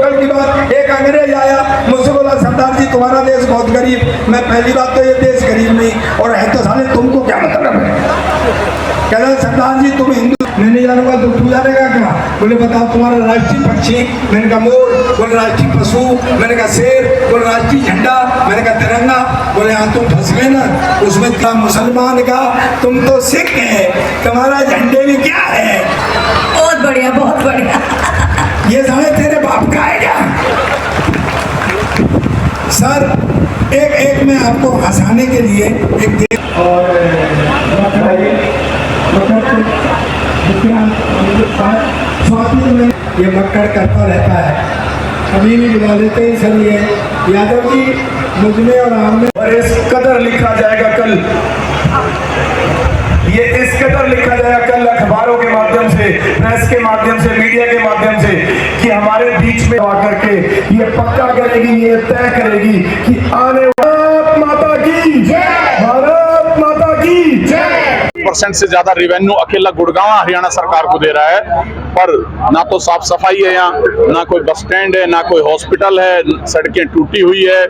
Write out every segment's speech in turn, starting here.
कल की बात, एक अंग्रेज आया, मुझसे बोला सरदार जी तुम्हारा देश बहुत गरीब। मैं पहली बात तो ये देश गरीब नहीं, और है तो साले तुमको क्या मतलब है। कह रहे सरदार जी तुम हिंदू, मैं नहीं जानूंगा तो तू जानेगा क्या। बोले बताओ तुम्हारा राष्ट्रीय पक्षी, मैंने कहा मोर। बोले राष्ट्रीय पशु, मैंने कहा शेर। बोले राष्ट्रीय झंडा, मैंने कहा तिरंगा। बोले हाँ तुम फंस गए ना उसमें। क्या मुसलमान का, तुम तो सिख है, तुम्हारा झंडे में क्या है। बहुत बढ़िया, बहुत बढ़िया। ये साले तेरे बाप का है क्या। सर एक मैं आपको हंसाने के लिए एक और ये मक्कड़ करता रहता है, कभी भी बुला लेते हैं। सर ये यादव जी मुझ में और आम में, और इस कदर लिखा जाएगा कल, ये इस कदर लिखा जाएगा कल अखबारों के माध्यम से, प्रेस के माध्यम से, मीडिया के माध्यम से, कि हमारे बीच में आकर के ये पक्का करेगी, ये तय करेगी कि आने भारत माता की जय, भारत माता की जय। % से ज्यादा रेवेन्यू अकेला गुड़गांव हरियाणा सरकार को दे रहा है, पर ना तो साफ सफाई है यहाँ, ना कोई बस स्टैंड है, ना कोई हॉस्पिटल है, सड़कें टूटी हुई है,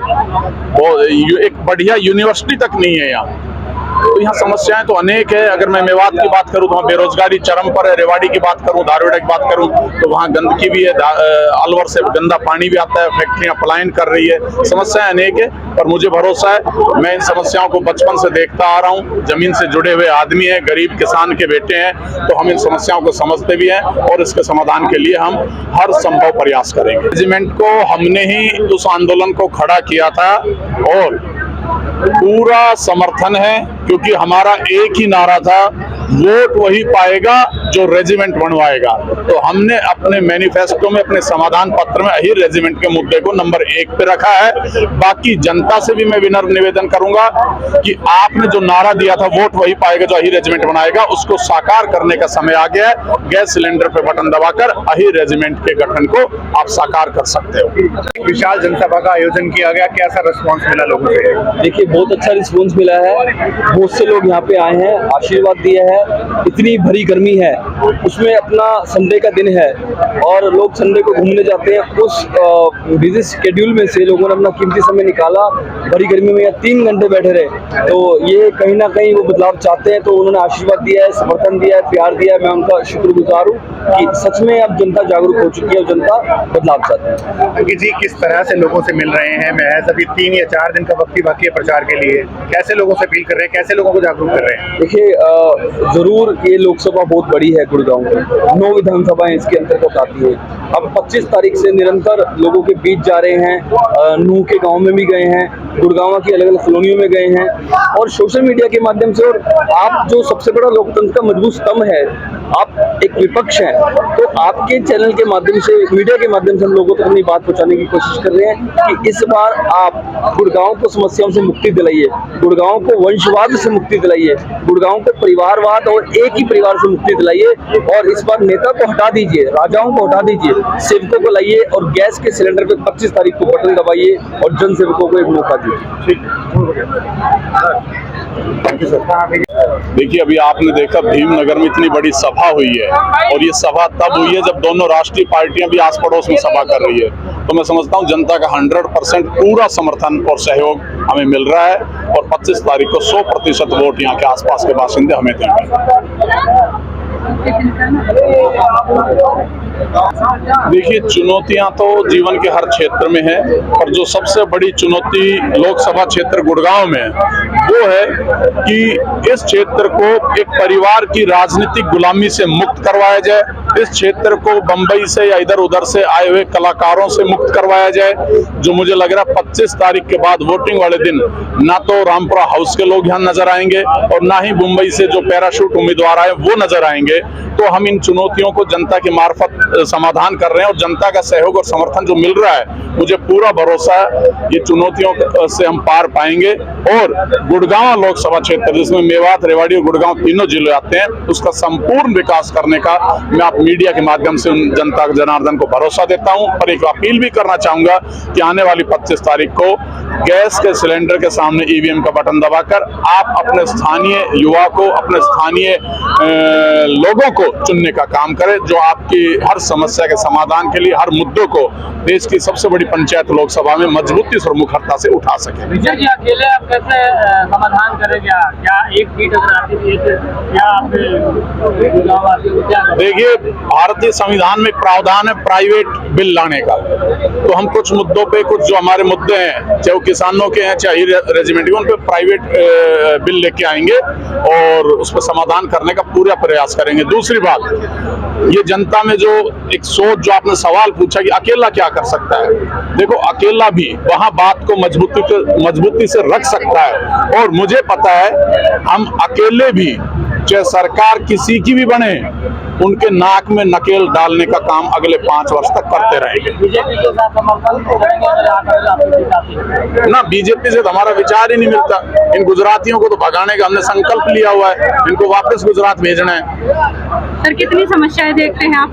एक बढ़िया यूनिवर्सिटी तक नहीं है यहाँ। तो यहाँ समस्याएं तो अनेक है। अगर मैं मेवात की बात करूँ तो वहाँ बेरोजगारी चरम पर है। रेवाड़ी की बात करूँ, धारवाड़ की बात करूँ तो वहाँ गंदगी भी है, अलवर से गंदा पानी भी आता है, फैक्ट्रियां पलायन कर रही है। समस्याएं अनेक है, पर मुझे भरोसा है, मैं इन समस्याओं को बचपन से देखता आ रहा हूँ। जमीन से जुड़े हुए आदमी हैं, गरीब किसान के बेटे हैं, तो हम इन समस्याओं को समझते भी हैं और इसके समाधान के लिए हम हर संभव प्रयास करेंगे। रेजिमेंट को हमने ही उस आंदोलन को खड़ा किया था और पूरा समर्थन है, क्योंकि हमारा एक ही नारा था, वोट वही पाएगा जो रेजिमेंट बनवाएगा। तो हमने अपने मैनिफेस्टो में, अपने समाधान पत्र में अहीर रेजिमेंट के मुद्दे को नंबर 1 पे रखा है। बाकी जनता से भी मैं विनम्र निवेदन करूंगा कि आपने जो नारा दिया था, वोट वही पाएगा जो अहीर रेजिमेंट बनाएगा, उसको साकार करने का समय आ गया है। गैस सिलेंडर पे बटन दबाकर अहीर रेजिमेंट के गठन को आप साकार कर सकते हो। विशाल जनसभा का आयोजन किया गया, कैसा रिस्पॉन्स मिला लोगों से? देखिए बहुत अच्छा रिस्पॉन्स मिला है, बहुत से लोग यहाँ पे आए हैं, आशीर्वाद दिया है। इतनी भरी गर्मी है, उसमें अपना संडे का दिन है और लोग संडे को घूमने जाते हैं। उस बिजी शेड्यूल में से लोगों ने अपना कीमती समय निकाला, भरी गर्मी में 3 घंटे बैठे रहे। तो ये कहीं ना कहीं वो बदलाव चाहते हैं, तो उन्होंने आशीर्वाद दिया है, समर्थन दिया है, प्यार दिया है। मैं उनका शुक्रगुजार हूँ कि सच में अब जनता जागरूक हो चुकी है और जनता बदलाव चाहती है। जी किस तरह से लोगों से मिल रहे हैं? महज अभी 3 या 4 दिन का वक्त ही बाकी है प्रचार के लिए, कैसे लोगों से अपील कर रहे हैं, कैसे लोगों को जागरूक कर रहे हैं? देखिए जरूर ये लोकसभा बहुत बड़ी है, गुड़गांव की 9 विधानसभाएं इसके अंतर्गत आती है। अब 25 तारीख से निरंतर लोगों के बीच जा रहे हैं, नूह के गांव में भी गए हैं, गुड़गांव की अलग अलग कॉलोनियों में गए हैं और सोशल मीडिया के माध्यम से। और आप जो सबसे बड़ा लोकतंत्र का मजबूत स्तंभ है, आप एक विपक्ष हैं, तो आपके चैनल के माध्यम से, मीडिया के माध्यम से हम लोगों तक अपनी बात पहुंचाने की कोशिश कर रहे हैं कि इस बार आप गुड़गांव को समस्याओं से मुक्ति दिलाइए, गुड़गांव को वंशवाद से मुक्ति दिलाइए, गुड़गांव को परिवारवाद और एक ही परिवार से मुक्ति दिलाइए। और इस बार नेता को हटा दीजिए, राजाओं को हटा दीजिए, सेवकों को लाइए और गैस के सिलेंडर पे 25 तारीख को बटन दबाइए और जन सेवकों को एक मौका दीजिए। देखिए अभी आपने देखा भीमनगर में इतनी बड़ी सभा हुई है और ये सभा तब हुई है जब दोनों राष्ट्रीय पार्टियां भी आस पड़ोस में सभा कर रही है। तो मैं समझता हूं जनता का 100% पूरा समर्थन और सहयोग हमें मिल रहा है और 25 तारीख को 100% वोट यहाँ के आसपास के बाशिंदे हमें देंगे। देखिए चुनौतियां तो जीवन के हर क्षेत्र में है, और जो सबसे बड़ी चुनौती लोकसभा क्षेत्र गुड़गांव में वो है कि इस क्षेत्र को एक परिवार की राजनीतिक गुलामी से मुक्त करवाया जाए, इस क्षेत्र को बंबई से या इधर उधर से आए हुए कलाकारों से मुक्त करवाया जाए। जो मुझे लग रहा है 25 तारीख के बाद वोटिंग वाले दिन ना तो रामपुरा हाउस के लोग यहाँ नजर आएंगे और ना ही मुंबई से जो पैराशूट उम्मीदवार आए वो नजर आएंगे। तो हम इन चुनौतियों को जनता के मार्फत समाधान कर रहे हैं और जनता का सहयोग और समर्थन जो मिल रहा है, मुझे पूरा भरोसा है ये चुनौतियों से हम पार पाएंगे। और गुड़गांव लोकसभा क्षेत्र जिसमें मेवात, रेवाड़ी और गुड़गांव तीनों जिले आते हैं, उसका संपूर्ण विकास करने का मैं आप मीडिया के माध्यम से उन जनता जनार्दन को भरोसा देता हूं, पर एक अपील भी करना चाहूंगा कि आने वाली 25 तारीख को गैस के सिलेंडर के सामने ईवीएम का बटन दबाकर आप अपने स्थानीय युवा को, अपने स्थानीय लोगों को चुनने का काम करें, जो आपकी हर समस्या के समाधान के लिए, हर मुद्दों को देश की सबसे बड़ी पंचायत लोकसभा में मजबूती और मुखरता से उठा सके। विजय जी, अकेले आप कैसे समाधान करेंगे? क्या एक सीट अगर आती है क्या देखिए, भारतीय संविधान में प्रावधान है प्राइवेट बिल लाने का, तो हम कुछ मुद्दों पे, कुछ जो हमारे मुद्दे हैं, चाहे वो किसानों के हैं चाहे रेजिमेंट के, उन पे प्राइवेट बिल लेके आएंगे और उस पर समाधान करने का पूरा प्रयास करेंगे। दूसरी बात, ये जनता में जो एक सोच, जो आपने सवाल पूछा कि अकेला क्या कर सकता है, देखो अकेला भी वहां बात को मजबूती से रख सकता है, और मुझे पता है हम अकेले भी, चाहे सरकार किसी की भी बने, उनके नाक में नकेल डालने का काम अगले 5 वर्ष तक करते रहेंगे। बीजेपी के साथ समर्थन करेंगे ना, बीजेपी से तो हमारा विचार ही नहीं मिलता। इन गुजरातियों को तो भगाने का हमने संकल्प लिया हुआ है, इनको वापस गुजरात भेजना है। सर, कितनी समस्याएं देखते हैं आप?